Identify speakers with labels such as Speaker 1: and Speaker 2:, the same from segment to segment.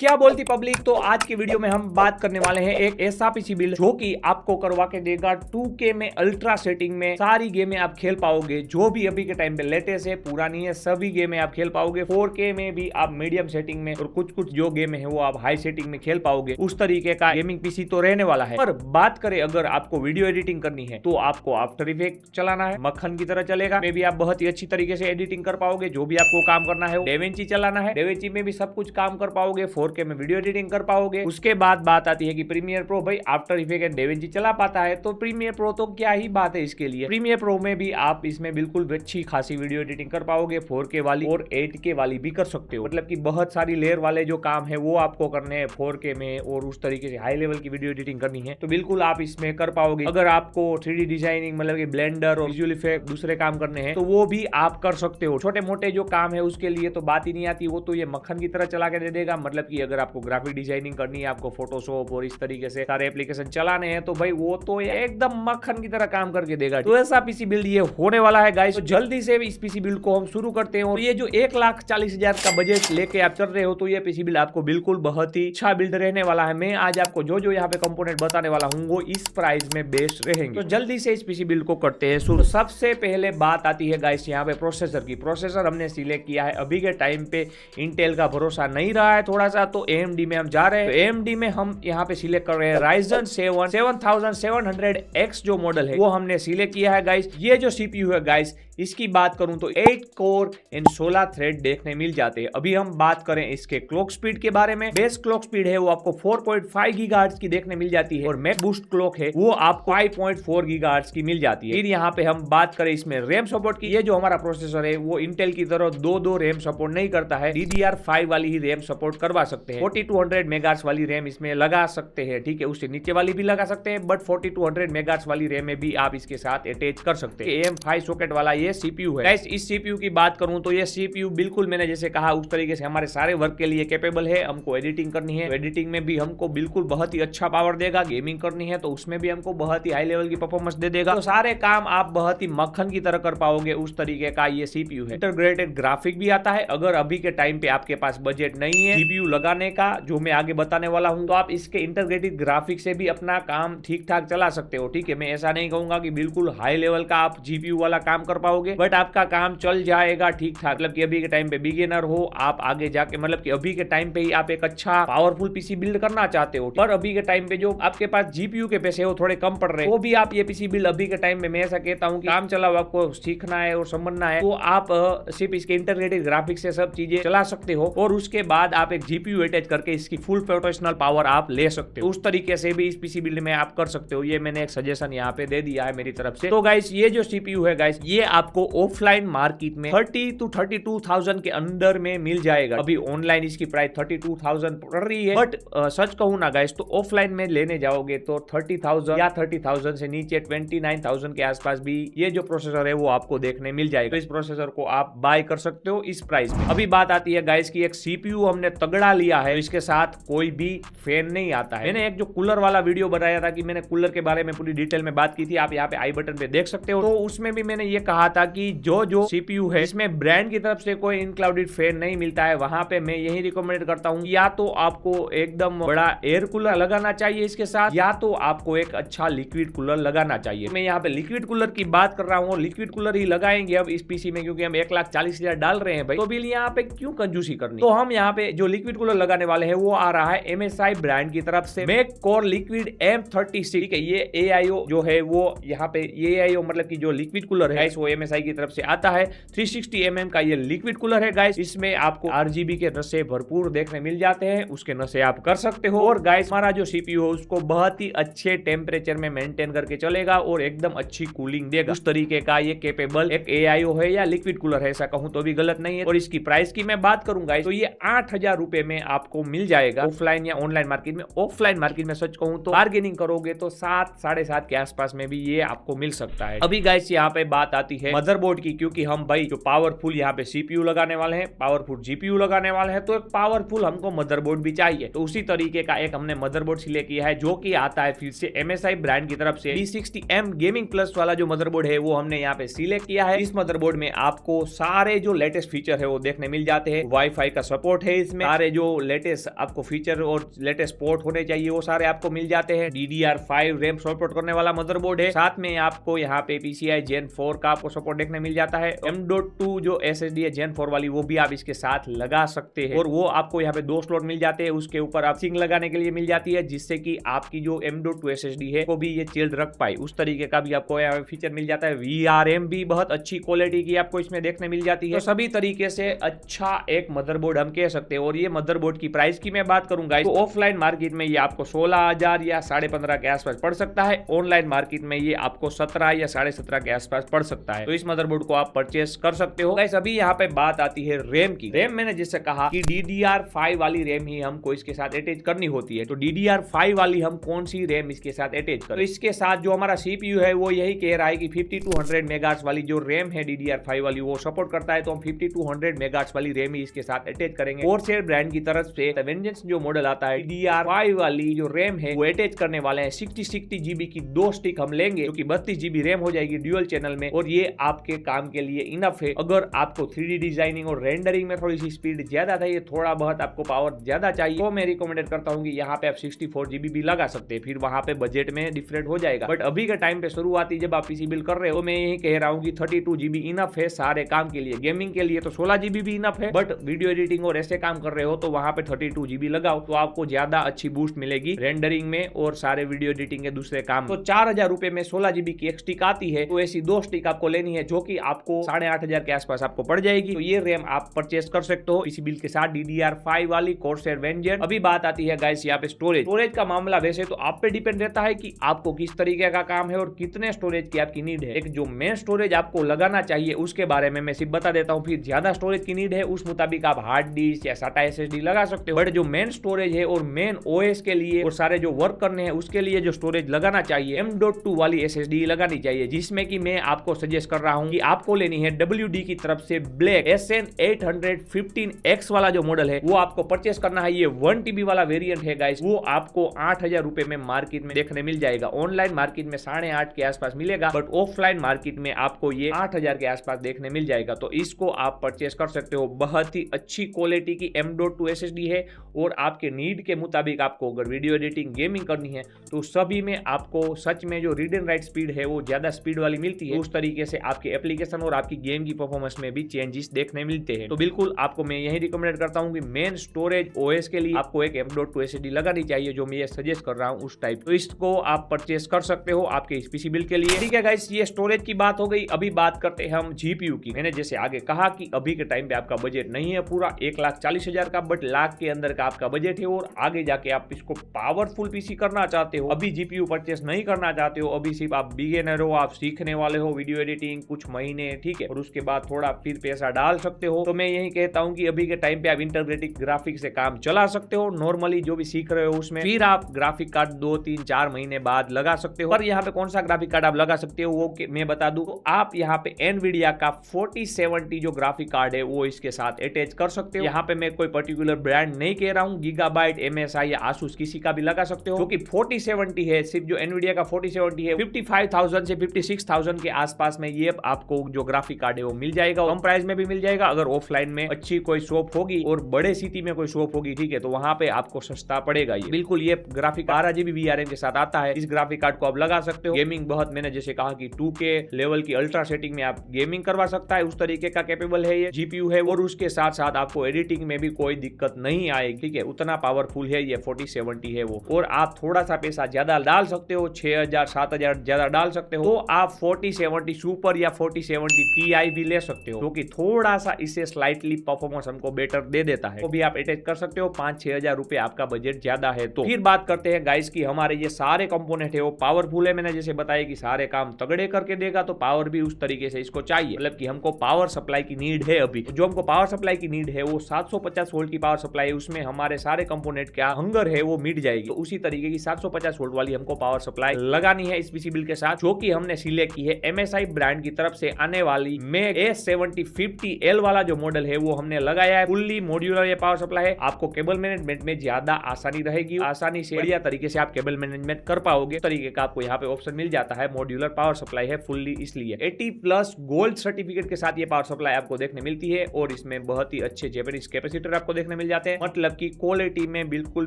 Speaker 1: क्या बोलती पब्लिक। तो आज की वीडियो में हम बात करने वाले हैं एक ऐसा पीसी बिल्ड जो कि आपको करवा के देगा 2K में अल्ट्रा सेटिंग में सारी गेमें आप खेल पाओगे, जो भी अभी के टाइम पे लेटेस्ट है, पुरानी है, सभी गेमें आप खेल पाओगे। 4K में भी आप मीडियम सेटिंग में और कुछ कुछ जो गेम है वो आप हाई सेटिंग में खेल पाओगे। उस तरीके का गेमिंग पीसी तो रहने वाला है। पर बात करें अगर आपको वीडियो एडिटिंग करनी है तो आपको आफ्टर इफेक्ट चलाना है, मक्खन की तरह चलेगा। में भी आप बहुत ही अच्छी तरीके से एडिटिंग कर पाओगे। जो भी आपको काम करना है डेविंची चलाना है, डेविंची में भी सब कुछ काम कर पाओगे। 4K में वीडियो एडिटिंग कर पाओगे। उसके बाद बात आती है कि प्रीमियर प्रो, भाई आफ्टर इफेक्ट एंड डेविंची चला पाता है तो प्रीमियर प्रो तो क्या ही बात है इसके लिए। प्रीमियर प्रो में भी आप इसमें बिल्कुल अच्छी खासी वीडियो एडिटिंग कर पाओगे। 4K वाली और 8K वाली भी कर सकते हो। मतलब कि बहुत सारी लेयर वाले जो काम है वो आपको करने हैं 4K में और उस तरीके से हाई लेवल की वीडियो एडिटिंग करनी है तो बिल्कुल आप इसमें कर पाओगे। अगर आपको 3D डिजाइनिंग मतलब कि ब्लेंडर और विजुअल इफेक्ट दूसरे काम करने हैं तो वो भी आप कर सकते हो। छोटे मोटे जो काम है उसके लिए तो बात ही नहीं आती, वो तो ये मक्खन की तरह चला के दे देगा। मतलब कि अगर आपको ग्राफिक डिजाइनिंग करनी है, आपको फोटोशॉप और इस तरीके से सारे एप्लीकेशन चलाने हैं तो भाई वो तो एकदम मक्खन की तरह काम करके देगा। तो ऐसा पीसी बिल्ड ये होने वाला है गाइस। तो जल्दी से इस पीसी बिल्ड को हम शुरू करते हैं। और ये जो 1,40,000 का बजट लेके आप चल रहे हो तो ये पीसी बिल्ड आपको बिल्कुल बहुत ही अच्छा बिल्ड रहने वाला है। मैं आज आपको जो जो यहाँ पे कंपोनेंट बताने वाला हूँ वो इस प्राइस में बेस्ट रहेंगे। तो जल्दी से इस पीसी बिल्ड को करते हैं शुरू। सबसे पहले बात आती है गाइस यहाँ पे प्रोसेसर की। प्रोसेसर हमने सिलेक्ट किया है। अभी के टाइम पे इंटेल का भरोसा नहीं रहा है थोड़ा सा, तो AMD में हम जा रहे हैं। तो AMD में हम यहाँ पे सिलेक्ट कर रहे हैं Ryzen 7 7700X जो मॉडल है वो हमने सिलेक्ट किया है गाइस। ये जो CPU है गाइस इसकी बात करूं तो 8 कोर एंड 16 थ्रेड देखने मिल जाते हैं। अभी हम बात करें इसके क्लॉक स्पीड के बारे में। बेस क्लॉक स्पीड है वो आपको 4.5 गीगाहर्ट्ज की देखने मिल जाती है और मैक्स बूस्ट क्लॉक है वो आपको 5.4 गीगाहर्ट्ज की मिल जाती है। फिर यहाँ पे हम बात करें इसमें रैम सपोर्ट की। ये जो हमारा प्रोसेसर है वो इंटेल की तरह दो रैम सपोर्ट नहीं करता है, DDR5 वाली ही रैम सपोर्ट करवा सकते हैं। 4200 मेगाहर्ट्ज वाली रैम इसमें लगा सकते हैं, ठीक है, उससे नीचे वाली भी लगा सकते हैं, बट 4200 मेगाहर्ट्ज वाली रैम में भी आप इसके साथ अटैच कर सकते हैं। AM5 सॉकेट वाला ये CPU है। इस CPU की बात करूं तो ये CPU बिल्कुल मैंने जैसे कहा उस तरीके से हमारे सारे वर्क के लिए कैपेबल है। हमको एडिटिंग करनी है तो एडिटिंग में भी हमको बिल्कुल बहुत ही अच्छा पावर देगा। गेमिंग करनी है तो उसमें भी हमको बहुत ही हाई लेवल की परफॉर्मेंस दे देगा। तो सारे काम आप बहुत ही मक्खन की तरह कर पाओगे, उस तरीके का ये CPU है। इंटीग्रेटेड ग्राफिक भी आता है। अगर अभी के टाइम पे आपके पास बजट नहीं है CPU लगाने का, जो मैं आगे बताने वाला हूं, तो आप इसके इंटीग्रेटेड ग्राफिक से भी अपना काम ठीक ठाक चला सकते हो। ठीक है, मैं ऐसा नहीं कहूंगा कि बिल्कुल हाई लेवल का आप GPU वाला काम कर पाओगे, बट आपका काम चल जाएगा ठीक ठाक। मतलब कि अभी के टाइम पे बिगिनर हो आप, आगे जाके मतलब कि अभी के टाइम पे ही आप एक अच्छा पावरफुल पीसी बिल्ड करना चाहते हो, पर अभी के टाइम पे जो आपके पास GPU के पैसे हो थोड़े कम पड़ रहे हैं, वो भी आप ये पीसी बिल्ड अभी के टाइम में मैं ऐसा कहता हूं कि काम चलाओ, आपको सीखना है और समझना है तो आप सिर्फ इसके इंटीग्रेटेड ग्राफिक्स से सब चीजें चला सकते हो और उसके बाद आप एक GPU अटैच करके इसकी फुल प्रोफेशनल पावर आप ले सकते हो। उस तरीके से भी इस पीसी बिल्ड में आप कर सकते हो। ये मैंने एक सजेशन यहाँ पे दे दिया है मेरी तरफ से। तो गाइस ये जो CPU है गाइस ये आपको ऑफलाइन मार्केट में 30 to 32,000 के अंदर में मिल जाएगा। अभी ऑनलाइन इसकी प्राइस 32,000 पड़ रही है, बट सच कहूं ना गाइस तो ऑफलाइन में लेने जाओगे तो 30,000 या 30,000 से नीचे 29,000 के आसपास भी ये जो प्रोसेसर है वो आपको देखने मिल जाएगा। तो इस प्रोसेसर को आप बाय कर सकते हो इस प्राइस में। अभी बात आती है गाइस की एक CPU हमने तगड़ा लिया है, इसके साथ कोई भी फैन नहीं आता है। मैंने एक जो कूलर वाला वीडियो बनाया था कि मैंने कूलर के बारे में पूरी डिटेल में बात की थी, आप यहाँ पे आई बटन पे देख सकते हो। तो उसमें भी मैंने ये कहा था कि जो CPU है इसमें ब्रांड की तरफ से कोई इनक्लाउडेड फैन नहीं मिलता है। वहां पे मैं यही रिकमेंड करता हूँ या तो आपको एकदम बड़ा एयर कूलर लगाना चाहिए इसके साथ, या तो आपको एक अच्छा लिक्विड कूलर लगाना चाहिए। मैं यहाँ पे लिक्विड कूलर की बात कर रहा हूँ, लिक्विड कूलर ही लगाएंगे अब इस पीसी में, क्योंकि हम 1,40,000 डाल रहे हैं भाई, तो बिल यहाँ पे क्यों कंजूसी करनी। तो हम यहाँ पे जो लिक्विड कूलर लगाने वाले हैं वो आ रहा है MSI ब्रांड की तरफ से मैक कोर लिक्विड M36। ठीक है, ये AIO जो है वो यहाँ पे ये AIO मतलब कि जो लिक्विड कूलर है वो MSI की तरफ से आता है। 360 mm का ये लिक्विड कूलर है गाइस। इसमें आपको RGB के नशे भरपूर देखने मिल जाते हैं, उसके नशे आप कर सकते हो। और गाइस हमारा जो CPU है उसको बहुत ही अच्छे टेम्परेचर में मेंटेन करके चलेगा और एकदम अच्छी कूलिंग देगा। उस तरीके का ये कैपेबल एक AIO है या लिक्विड कूलर है, ऐसा कहूं तो भी गलत नहीं है। और इसकी प्राइस की मैं बात करूं गाइस तो ये 8,000 रुपए में आपको मिल जाएगा ऑफलाइन या ऑनलाइन मार्केट में। ऑफलाइन मार्केट में सच कहूं तो बार्गेनिंग करोगे तो 7 साढ़े 7 के आसपास में भी ये आपको मिल सकता है। अभी गाइस यहाँ पे बात आती है मदरबोर्ड की, क्योंकि हम भाई जो पावरफुल यहाँ पे CPU लगाने वाले हैं, पावरफुल GPU लगाने वाले हैं, तो एक पावरफुल हमको मदरबोर्ड भी चाहिए। तो उसी तरीके का एक हमने मदरबोर्ड सिलेक्ट किया है जो कि आता है फिर से MSI ब्रांड की तरफ से। D60M गेमिंग प्लस वाला जो मदरबोर्ड है वो हमने यहाँ पे सिलेक्ट किया है। इस मदरबोर्ड में आपको सारे जो लेटेस्ट फीचर है वो देखने मिल जाते हैं। वाईफाई का सपोर्ट है इसमें, सारे जो लेटेस्ट आपको फीचर और लेटेस्ट पोर्ट होने चाहिए वो सारे आपको मिल जाते हैं। DDR5 रैम सपोर्ट करने वाला मदरबोर्ड है। साथ में आपको यहाँ पे PCI Gen 4 का आपको सपोर्ट देखने मिल जाता है। M.2 जो SSD है Gen 4 वाली वो भी आप इसके साथ लगा सकते हैं और वो आपको यहाँ पे 2 स्लॉट मिल जाते हैं। उसके ऊपर आप सिंक लगाने के लिए मिल जाती है जिससे कि आपकी जो M.2 SSD है वो भी ये चिल्ड रख पाए, उस तरीके का भी आपको यहाँ फीचर मिल जाता है। VRM भी बहुत अच्छी क्वालिटी की आपको इसमें देखने मिल जाती है। तो सभी तरीके से अच्छा एक मदरबोर्ड हम कह सकते हैं। और ये मदरबोर्ड की प्राइस की मैं बात करूंगा तो ऑफलाइन मार्केट में ये आपको 16,000 या 15,500 के आसपास पड़ सकता है। ऑनलाइन मार्केट में ये आपको 17 या 17.5 के आसपास पड़ सकता है। तो इस मदरबोर्ड को आप परचेस कर सकते हो। गाइस अभी यहाँ पे बात आती है रैम की। रैम मैंने जैसे कहा कि DDR5 वाली रैम ही हमको इसके साथ अटैच करनी होती है। तो DDR5 वाली हम कौन सी रैम इसके साथ अटैच करें? तो इसके साथ जो हमारा CPU है वो यही कह रहा है कि 5200 मेगाहर्ट्ज वाली जो रैम है DDR5 वाली वो सपोर्ट करता है। तो हम 5200 मेगाहर्ट्ज वाली रैम ही इसके साथ अटैच करेंगे। कोरसैर ब्रांड की तरफ से वेंजेंस जो मॉडल आता है DDR5 वाली जो रैम है वो अटैच करने वाले हैं। 60 GB की 2 स्टिक हम लेंगे जो कि 32 GB रैम हो जाएगी ड्यूअल चैनल में और ये आपके काम के लिए इनफ है। अगर आपको 3D डिजाइनिंग और रेंडरिंग में थोड़ी सी स्पीड ज्यादा चाहिए, थोड़ा बहुत आपको पावर ज्यादा चाहिए, तो मैं रिकमेंड करता हूँ कि यहाँ पे आप 64 GB भी लगा सकते हैं। फिर वहां पे बजट में डिफरेंट हो जाएगा। बट अभी के टाइम पे शुरुआती जब आप पीसी बिल्ड कर रहे हो मैं यही कह रहा हूँ कि 32 GB इनफ है सारे काम के लिए। गेमिंग के लिए तो 16 GB भी इनफ है, बट वीडियो एडिटिंग और ऐसे काम कर रहे हो तो वहां पे 32 GB लगाओ तो आपको ज्यादा अच्छी बूस्ट मिलेगी रेंडरिंग में और सारे वीडियो एडिटिंग के दूसरे काम। तो 4000 रुपए में 16 GB की एक स्टिक आती है। तो ऐसी 2 स्टिक आपको लेनी है जो कि आपको 8,500 के आसपास आपको पड़ जाएगी। तो ये रैम आप परचेस कर सकते हो पीसी बिल्ड के साथ DDR5 वाली कोरसैर वेंजर। अभी बात आती है गाइस यहाँ पे स्टोरेज का मामला। वैसे तो आप पे डिपेंड रहता है कि आपको किस तरीके का काम है और कितने स्टोरेज की आपकी नीड है। एक जो मेन स्टोरेज आपको लगाना चाहिए उसके बारे में मैं सिर्फ बता देता हूँ। फिर ज्यादा स्टोरेज की नीड है उस मुताबिक आप हार्ड डिस्क या SATA SSD लगा सकते हो। बट जो मेन स्टोरेज है और मेन OS के लिए और सारे जो वर्क करने हैं उसके लिए जो स्टोरेज लगाना चाहिए M.2 वाली SSD लगानी चाहिए, जिसमें कि मैं आपको सजेस्ट कर रहा हूं कि आपको लेनी है WD की तरफ से ब्लैक SN815X वाला जो मॉडल है वो आपको परचेस करना है। ये 1 TB वाला वेरिएंट है गाइस। वो आपको 8,000 रुपए में मार्केट में देखने मिल जाएगा। ऑनलाइन मार्केट में 8.5 के आसपास मिलेगा, बट ऑफलाइन मार्केट में आपको ये 8,000 के आसपास देखने मिल जाएगा। तो इसको आप परचेस कर सकते हो। बहुत ही अच्छी क्वालिटी की M.2 SSD है और आपके नीड के मुताबिक आपको अगर वीडियो एडिटिंग गेमिंग करनी है तो सभी में आपको सच में जो रीड एंड राइट स्पीड है वो ज्यादा स्पीड वाली मिलती है। उस तरीके से आपके एप्लीकेशन और आपकी गेम की परफॉर्मेंस में भी चेंजेस देखने मिलते हैं। तो बिल्कुल आपको मैं यही रिकमेंड करता हूं कि मेन स्टोरेज OS के लिए आपको एक M.2 SSD लगानी चाहिए, जो मैं ये सजेस्ट कर रहा हूं उस टाइप। तो इसको आप परचेस कर सकते हो आपके इस पीसी बिल्ड के लिए। ठीक है गाइस, ये स्टोरेज की बात हो गई। अभी बात करते हैं हम GPU की। मैंने जैसे आगे कहा कि अभी के टाइम पे आपका बजट नहीं है पूरा 1,40,000 का, बट लाख के अंदर का आपका बजट है और आगे जाके आप इसको पावरफुल पीसी करना चाहते हो, अभी GPU परचेस नहीं करना चाहते हो, अभी सिर्फ आप बिगिनर हो, आप सीखने वाले हो वीडियो एडिटिंग कुछ महीने, ठीक है, और उसके बाद थोड़ा फिर पैसा डाल सकते हो, तो मैं यही कहता हूं कि अभी के टाइम पे आप इंटीग्रेटेड ग्राफिक से काम चला सकते हो। नॉर्मली जो भी सीख रहे हो उसमें फिर आप ग्राफिक कार्ड 2, 3, 4 महीने बाद लगा सकते हो। पर यहाँ पे कौन सा ग्राफिक कार्ड आप लगा सकते हो वो मैं बता दूं, तो आप यहाँ पे Nvidia का 4070 जो ग्राफिक कार्ड है वो इसके साथ अटैच कर सकते हो। यहाँ पे मैं कोई पर्टिकुलर ब्रांड नहीं कह रहा हूँ, गीगाबाइट, MSI या Asus किसी का भी लगा सकते हो, क्योंकि 4070 है। सिर्फ जो Nvidia का 4070 है 55,000 से 56,000 के आसपास में ये आपको जो ग्राफिक कार्ड है वो मिल जाएगा। कम प्राइस में भी मिल जाएगा। अगर ऑफलाइन में अच्छी कोई शॉप होगी और बड़े सिटी में कोई शॉप होगी, ठीक है, तो वहां पे आपको सस्ता पड़ेगा ये। बिल्कुल ये ग्राफिक 12 GB VRM के साथ आता है। इस ग्राफिक कार्ड को आप लगा सकते हो। गेमिंग बहुत, मैंने जैसे कहा कि 2K लेवल की अल्ट्रा सेटिंग में आप गेमिंग करवा सकता है, उस तरीके का कैपेबल है ये GPU है। और उसके साथ साथ आपको एडिटिंग में भी कोई दिक्कत नहीं आएगी, ठीक है, उतना पावरफुल है ये 4070 है वो। और आप थोड़ा सा पैसा ज्यादा डाल सकते हो, 6,000 7,000 ज्यादा डाल सकते हो, तो आप 4070 सुपर या 4070 Ti भी ले सकते हो, क्योंकि थोड़ा सा इससे स्लाइटली परफॉर्मेंस हमको बेटर दे देता है। वो भी आप अटैच कर सकते हो। 5-6 हजार रुपए आपका बजट ज्यादा है तो। फिर बात करते हैं गाइस की हमारे ये सारे कंपोनेंट है वो पावरफुल है। मैंने जैसे बताया कि सारे काम तगड़े करके देगा, तो पावर भी उस तरीके से इसको चाहिए, मतलब कि हमको पावर सप्लाई की नीड है। अभी जो हमको पावर सप्लाई की नीड है वो 750 वोल्ट की पावर सप्लाई है, उसमें हमारे सारे कंपोनेंट क्या हंगर है वो मिट जाएगी। तो उसी तरीके की 750 वोल्ट वाली हमको पावर सप्लाई लगानी है इस पीसी बिल्ड के साथ, जो कि हमने सिलेक्ट की है MSI ब्रांड की तरफ से आने वाली मैग A7050L वाला जो मॉडल है वो हमने लगाया है। फुल्ली मॉड्यूलर ये पावर सप्लाई है। आपको केबल मैनेजमेंट में ज्यादा आसानी रहेगी, आसानी से बढ़िया तरीके से आप केबल मैनेजमेंट कर पाओगे। तरीके का आपको यहाँ पे ऑप्शन मिल जाता है। मॉड्यूलर पावर सप्लाई है फुल्ली, इसलिए 80+ गोल्ड सर्टिफिकेट के साथ ये पावर सप्लाई आपको देखने मिलती है। और इसमें बहुत ही अच्छे जैपनीज कैपेसिटर आपको देखने देखने मिल जाते हैं, मतलब की क्वालिटी में बिल्कुल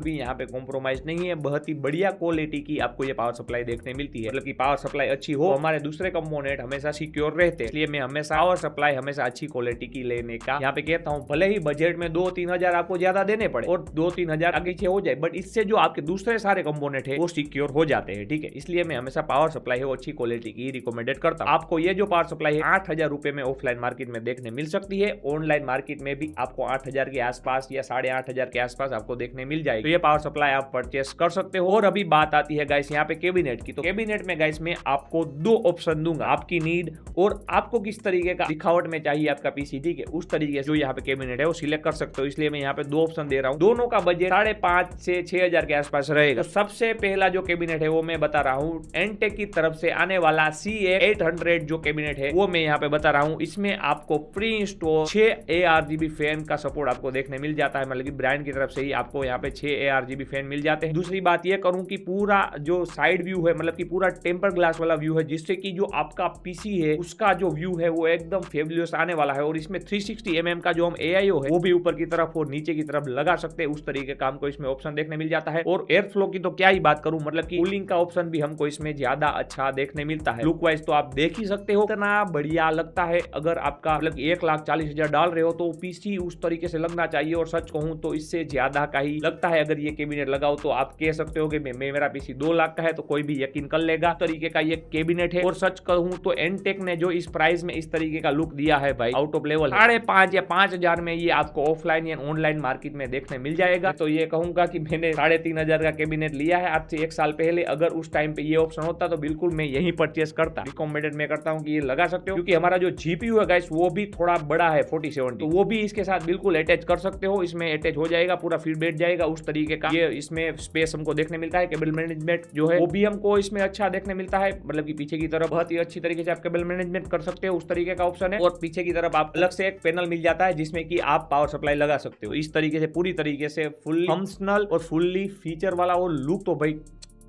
Speaker 1: भी यहाँ पे कॉम्प्रोमाइज नहीं है। बहुत ही बढ़िया क्वालिटी की आपको ये पावर सप्लाई देखने मिलती है, मतलब की पावर सप्लाई अच्छी हो, हमारे दूसरे कंपोनेंट हमेशा सिक्योर रहते हैं। इसलिए मैं हमेशा पावर सप्लाई हमेशा अच्छी क्वालिटी की लेने का यहाँ पे कहता हूँ। भले ही बजट में 2-3 हजार आपको ज्यादा देने पड़े और 2-3 हजार आगे पीछे हो जाए, बट इससे जो आपके दूसरे सारे कंपोनेंट है वो सिक्योर हो जाते हैं, ठीक है। इसलिए मैं हमेशा पावर सप्लाई है वो अच्छी क्वालिटी की रिकमेंडेड करता हूँ। आपको ये जो पावर सप्लाई है 8,000 रुपए में ऑफलाइन मार्केट में देखने मिल सकती है, ऑनलाइन मार्केट में भी आपको 8,000 के आसपास या 8,500 के आसपास आपको देखने मिल जाएगी। तो ये पावर सप्लाई आप परचेस कर सकते हो। और अभी बात आती है गाइस यहाँ पे कैबिनेट की, तो कैबिनेट में गाइस मैं आपको 2 ऑप्शन दूंगा, आपकी नीड और आपको किस तरीके का दिखावट में चाहिए आपका पीसी, ठीक है, उस तरीके से जो यहाँ पे कैबिनेट है वो सिलेक्ट कर सकते हो। इसलिए मैं यहाँ पे 2 ऑप्शन दे रहा हूँ, दोनों का बजट 5,500 से 6,000 के आसपास रहेगा। तो सबसे पहला जो कैबिनेट है वो मैं बता रहा हूँ एनटेक की तरफ से आने वाला CA800 जो कैबिनेट है वो मैं यहाँ पे बता रहा हूँ। इसमें आपको प्री इंस्टॉल 6 ARGB फैन का सपोर्ट आपको देखने मिल जाता है, मतलब कि ब्रांड की तरफ से ही आपको यहाँ पे 6 ARGB फैन मिल जाते हैं। दूसरी बात ये करूँ कि पूरा जो साइड व्यू है, मतलब कि पूरा टेम्पर ग्लास वाला व्यू है, जिससे कि जो आपका पीसी है उसका जो व्यू है वो एकदम फेबुलस आने वाला है। और इसमें 360 mm का जो हम AIO है वो भी ऊपर की तरफ और नीचे की तरफ लगा सकते हैं, उस तरीके का हमको इसमें ऑप्शन देखने मिल जाता है। और एयर फ्लो की तो क्या ही बात करूं, मतलब कि कूलिंग का ऑप्शन भी हमको इसमें ज्यादा अच्छा देखने मिलता है। लुक वाइज तो आप देख ही सकते हो इतना बढ़िया लगता है। अगर आपका मतलब 1,40,000 डाल रहे हो तो पीसी उस तरीके से लगना चाहिए। और सच कहूं तो इससे ज्यादा का ही लगता है। अगर ये कैबिनेट लगाओ तो आप कह सकते हो कि मेरा पीसी 2 लाख का है, तो कोई भी यकीन कर लेगा तरीके का ये कैबिनेट है। और सच कहूं तो एनटेक ने जो इस प्राइस में इस तरीके का लुक दिया है भाई, आउट ऑफ लेवल। 5,500 या 5,000 में ये आपको ऑफलाइन या ऑनलाइन मार्केट में देखने मिल जाएगा। तो ये कहूंगा कि मैंने 3,500 का कैबिनेट लिया है आज से 1 साल पहले। अगर उस टाइम पे ये ऑप्शन होता तो बिल्कुल मैं यही परचेस करता। रिकमेंडेड मैं करता हूं कि ये लगा सकते हो, क्योंकि हमारा जो जीपीयू है गाइस वो भी थोड़ा बड़ा है 4070, तो वो भी इसके साथ बिल्कुल अटैच कर सकते हो। इसमें अटैच हो जाएगा, पूरा फिट बैठ जाएगा उस तरीके का ये इसमें स्पेस हमको देखने मिलता है। केबल मैनेजमेंट जो है वो भी हमको इसमें अच्छा देखने मिलता है, मतलब कि पीछे की तरफ बहुत ही अच्छी तरीके से आप केबल मैनेजमेंट कर सकते हो, उस तरीके का ऑप्शन है। और पीछे की तरफ आप अलग से एक पैनल मिल जाता है जिसमें कि आप पावर सप्लाई लगा सकते हो। इस तरीके से पूरी तरीके से फुल फंक्शनल और फुल्ली फीचर वाला और लुक तो भाई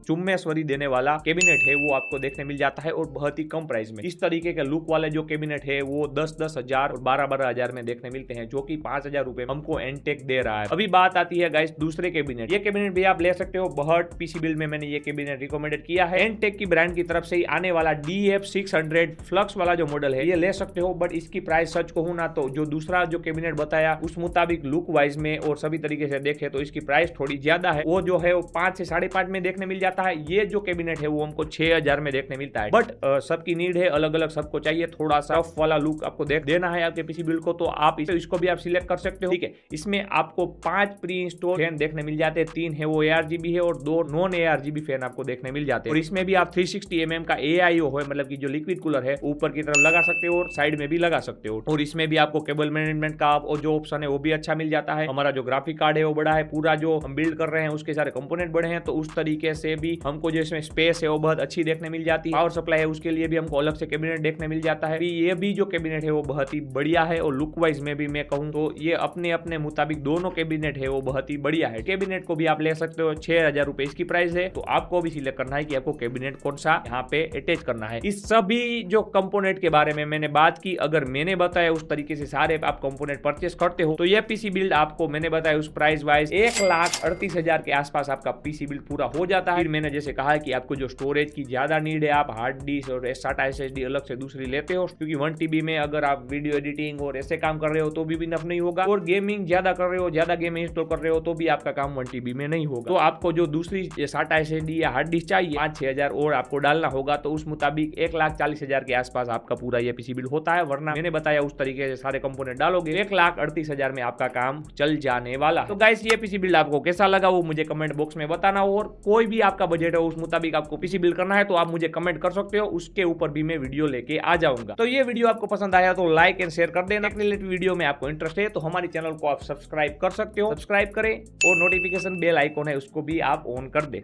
Speaker 1: चुम्मेश्वरी देने वाला कैबिनेट है वो आपको देखने मिल जाता है, और बहुत ही कम प्राइस में। इस तरीके के लुक वाले जो कैबिनेट है वो 10-10 हजार और 12-12 हजार में देखने मिलते हैं, जो कि 5,000 रुपए हमको एनटेक दे रहा है। अभी बात आती है गाइस दूसरे कैबिनेट। ये कैबिनेट भी आप ले सकते हो, बहुत पीसी बिल्ड में मैंने ये कैबिनेट रिकमेंडेड किया है। एनटेक की ब्रांड की तरफ से ही आने वाला DF600 फ्लक्स वाला जो मॉडल है ये ले सकते हो, बट इसकी प्राइस सच कहूं ना तो जो दूसरा जो कैबिनेट बताया उस मुताबिक लुक वाइज में और सभी तरीके से देखे तो इसकी प्राइस थोड़ी ज्यादा है। वो जो है वो 5 से 5.5 में देखने मिल जाता है। ये जो कैबिनेट है वो हमको 6,000 में देखने मिलता है। बट सबकी नीड है अलग अलग, सबको चाहिए थोड़ा सा रफ वाला लुक आपको देना है आपके पीसी बिल्ड को, तो आप इसको भी आप सिलेक्ट कर सकते हो, ठीक है। इसमें आपको 5 प्री इंस्टॉल फैन देखने मिल जाते हैं, 3 है वो ARGB है और 2 नॉन ARGB फैन आपको देखने मिल जाते हैं। और इसमें भी आप 360 mm का AIO है, मतलब की जो लिक्विड कूलर है ऊपर की तरफ लगा सकते हो और साइड में भी लगा सकते हो। और इसमें भी आपको केबल मैनेजमेंट का जो ऑप्शन है वो भी अच्छा मिल जाता है। हमारा जो ग्राफिक कार्ड है वो बड़ा है, पूरा जो हम बिल्ड कर रहे हैं उसके सारे कंपोनेंट बड़े हैं, तो उस तरीके से भी हमको जो इसमें स्पेस है वो बहुत अच्छी देखने मिल जाती है। पावर सप्लाई है उसके लिए भी हमको अलग से कैबिनेट देखने मिल जाता है। ये भी जो कैबिनेट है वो बहुत ही बढ़िया है, और लुक वाइज में भी मैं कहूँ तो ये अपने अपने मुताबिक दोनों कैबिनेट है वो बहुत ही बढ़िया है। कैबिनेट को भी आप ले सकते हो, 6,000 रुपए इसकी प्राइस है। तो आपको भी सिलेक्ट करना है कि आपको कैबिनेट कौन सा यहाँ पे अटैच करना है। इस सभी जो कंपोनेंट के बारे में मैंने बात की, अगर मैंने बताया उस तरीके से सारे आप कंपोनेंट परचेस करते हो तो ये पीसी बिल्ड आपको मैंने बताया उस प्राइस वाइज 1,38,000 के आसपास आपका पीसी बिल्ड पूरा हो जाता है। फिर मैंने जैसे कहा कि आपको जो स्टोरेज की ज्यादा नीड है, आप हार्ड डिस्क और SATA SSD अलग से दूसरी लेते हो, क्योंकि 1 TB में अगर आप वीडियो एडिटिंग और ऐसे काम कर रहे हो तो भी इनफ नहीं होगा, और गेमिंग ज्यादा कर रहे हो, ज्यादा गेम इंस्टॉल कर रहे हो तो भी आपका काम 1 TB में नहीं होगा। तो आपको जो दूसरी SATA SSD या हार्ड डिस्क चाहिए 5-6 हजार और आपको डालना होगा, तो उस मुताबिक 1,40,000 के आसपास आपका पूरा ये पीसी बिल्ड होता है। वरना मैंने बताया उस तरीके से सारे कंपोनेंट डालोगे 1,38,000 में आपका काम चल जाने वाला। तो गाइस ये पीसी बिल्ड आपको कैसा लगा वो मुझे कमेंट बॉक्स में बताना, और कोई भी आपका बजट है उस मुताबिक आपको पीसी बिल्ड करना है तो आप मुझे कमेंट कर सकते हो, उसके ऊपर भी मैं वीडियो लेके आ जाऊंगा। तो ये वीडियो आपको पसंद आया तो लाइक एंड शेयर कर देना। रिलेटेड वीडियो में आपको इंटरेस्ट है तो हमारे चैनल को आप सब्सक्राइब कर सकते हो, सब्सक्राइब करें और नोटिफिकेशन बेल आइकॉन है उसको भी आप ऑन कर दे।